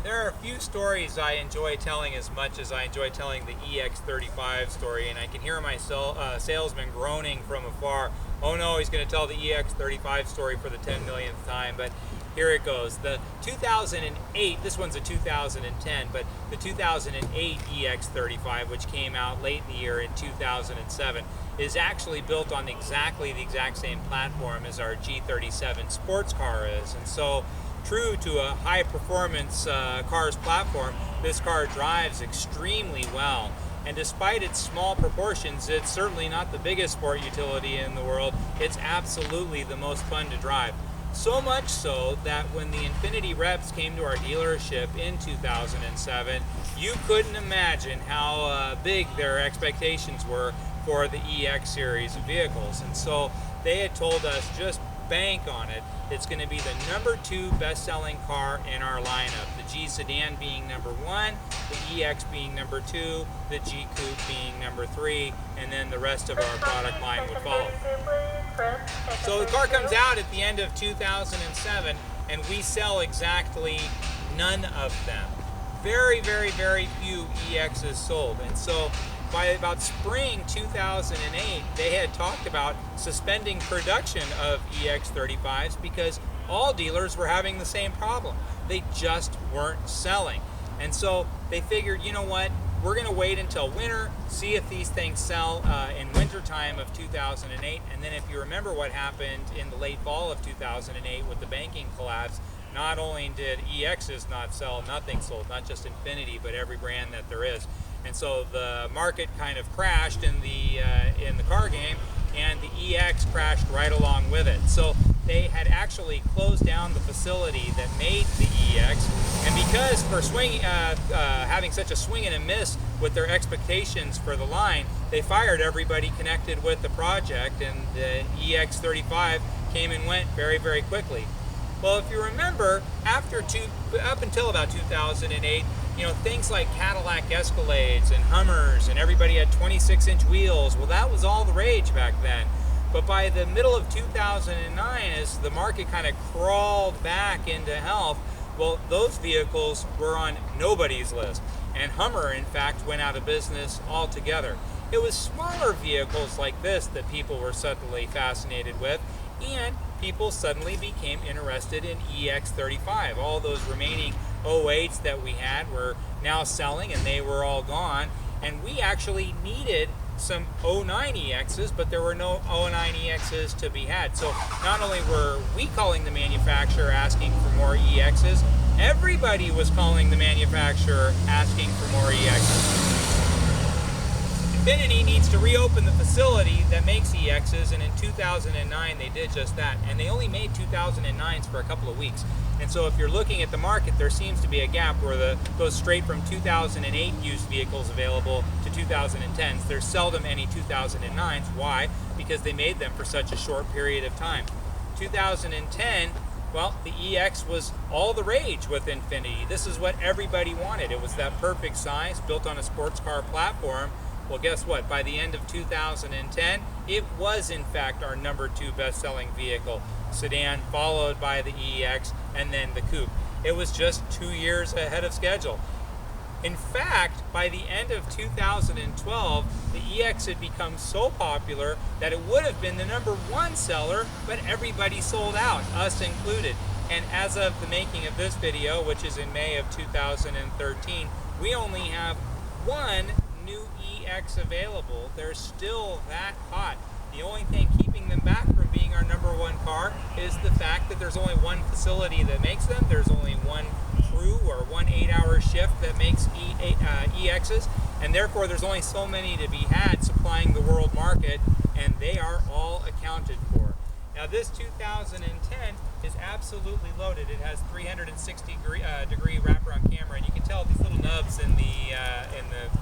There are a few stories I enjoy telling as much as I enjoy telling the EX35 story, and I can hear my salesman groaning from afar. Oh no, he's going to tell the EX35 story for the 10 millionth time, but here it goes. The 2008, this one's a 2010, but the 2008 EX35, which came out late in the year in 2007, is actually built on exactly the exact same platform as our G37 sports car is. And so, true to a high performance car's platform, this car drives extremely well. And despite its small proportions, it's certainly not the biggest sport utility in the world. It's absolutely the most fun to drive. So much so that when the Infiniti reps came to our dealership in 2007, you couldn't imagine how big their expectations were for the EX series of vehicles. And so they had told us, just bank on it. It's going to be the #2 best-selling car in our lineup. The G sedan being #1, the EX being #2, the G coupe being #3, and then the rest of our product line would follow. So the car comes out at the end of 2007, and we sell exactly none of them. Very, very, very few EXs sold. And so by about spring 2008, they had talked about suspending production of EX35s because all dealers were having the same problem. They just weren't selling. And so they figured, you know what, we're going to wait until winter, see if these things sell in winter time of 2008. And then if you remember what happened in the late fall of 2008 with the banking collapse, not only did EXs not sell, nothing sold, not just Infiniti, but every brand that there is. And so the market kind of crashed in the car game, and the EX crashed right along with it. So they had actually closed down the facility that made the EX, and because for having such a swing and a miss with their expectations for the line, they fired everybody connected with the project, and the EX35 came and went very, very quickly. Well, if you remember, up until about 2008, you know, things like Cadillac Escalades and Hummers, and everybody had 26-inch wheels. Well, that was all the rage back then. But by the middle of 2009, as the market kind of crawled back into health, well, those vehicles were on nobody's list. And Hummer, in fact, went out of business altogether. It was smaller vehicles like this that people were suddenly fascinated with, and people suddenly became interested in EX35. All those remaining 08s that we had were now selling, and they were all gone. And we actually needed some 09 EXs, but there were no 09 EXs to be had. So not only were we calling the manufacturer asking for more EXs, everybody was calling the manufacturer asking for more EXs. Infiniti needs to reopen the facility that makes EXs, and in 2009 they did just that. And they only made 2009s for a couple of weeks. And so if you're looking at the market, there seems to be a gap where goes straight from 2008 used vehicles available to 2010s. There's seldom any 2009s. Why? Because they made them for such a short period of time. 2010, well, the EX was all the rage with Infiniti. This is what everybody wanted. It was that perfect size, built on a sports car platform. Well, guess what? By the end of 2010, it was in fact our #2 best-selling vehicle, sedan, followed by the EX, and then the coupe. It was just 2 years ahead of schedule. In fact, by the end of 2012, the EX had become so popular that it would have been the #1 seller, but everybody sold out, us included. And as of the making of this video, which is in May of 2013, we only have one new EX available. They're still that hot. The only thing keeping them back from being our #1 car is the fact that there's only one facility that makes them. There's only one crew or one 8-hour shift that makes EXs, and therefore there's only so many to be had supplying the world market, and they are all accounted for. Now this 2010 is absolutely loaded. It has 360-degree wraparound camera, and you can tell these little nubs in the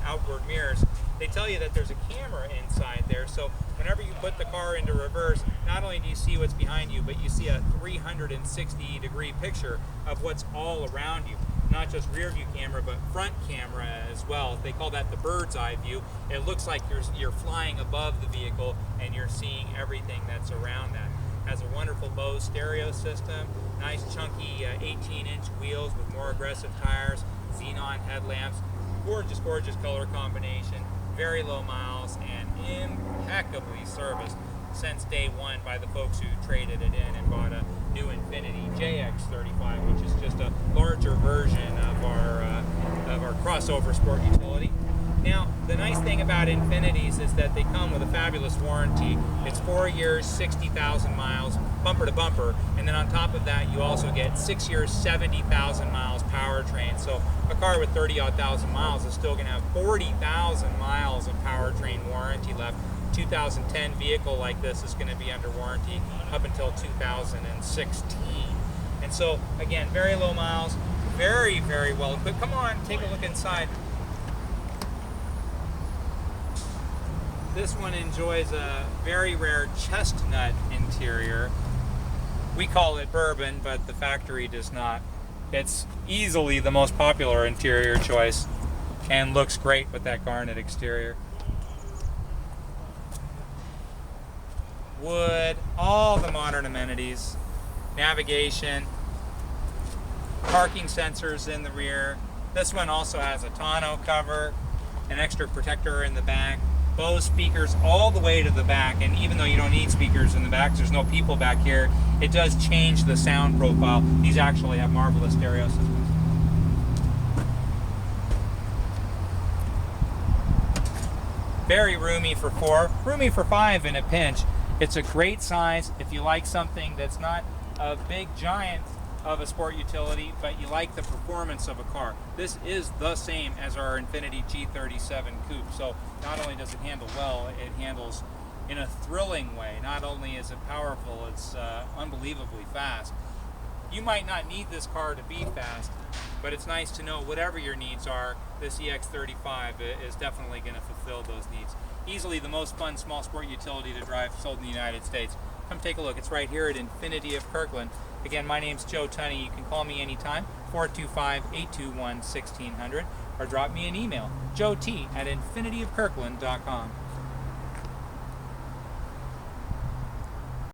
outward mirrors. They tell you that there's a camera inside there, so whenever you put the car into reverse, not only do you see what's behind you, but you see a 360-degree picture of what's all around you. Not just rear view camera, but front camera as well. They call that the bird's eye view. It looks like you're flying above the vehicle and you're seeing everything that's around that. Has a wonderful Bose stereo system, nice chunky 18-inch wheels with more aggressive tires, xenon headlamps, gorgeous, gorgeous color combination, very low miles, and impeccably serviced since day one by the folks who traded it in and bought a new Infiniti GX35, which is just a larger version of our crossover sport utility. Now, the nice thing about Infinitis is that they come with a fabulous warranty. It's 4 years, 60,000 miles, bumper to bumper, and then on top of that, you also get 6 years, 70,000 miles powertrain. So a car with 30-odd thousand miles is still going to have 40,000 miles of powertrain warranty left. 2010 vehicle like this is going to be under warranty up until 2016. And so, again, very low miles, very, very well equipped. Come on, take a look inside. This one enjoys a very rare chestnut interior. We call it bourbon, but the factory does not. It's easily the most popular interior choice and looks great with that garnet exterior. Wood, all the modern amenities, navigation, parking sensors in the rear. This one also has a tonneau cover, an extra protector in the back, Bose speakers all the way to the back, and even though you don't need speakers in the back, there's no people back here, it does change the sound profile. These actually have marvelous stereo systems. Very roomy for 4, roomy for 5 in a pinch. It's a great size if you like something that's not a big giant of a sport utility, but you like the performance of a car. This is the same as our Infiniti G37 Coupe, so not only does it handle well, it handles in a thrilling way. Not only is it powerful, it's unbelievably fast. You might not need this car to be fast, but it's nice to know whatever your needs are, this EX35 is definitely going to fulfill those needs. Easily the most fun small sport utility to drive sold in the United States. Come take a look. It's right here at Infiniti of Kirkland. Again, my name's Joe Tunney. You can call me anytime, 425-821-1600, or drop me an email, joet@infinitiofkirkland.com.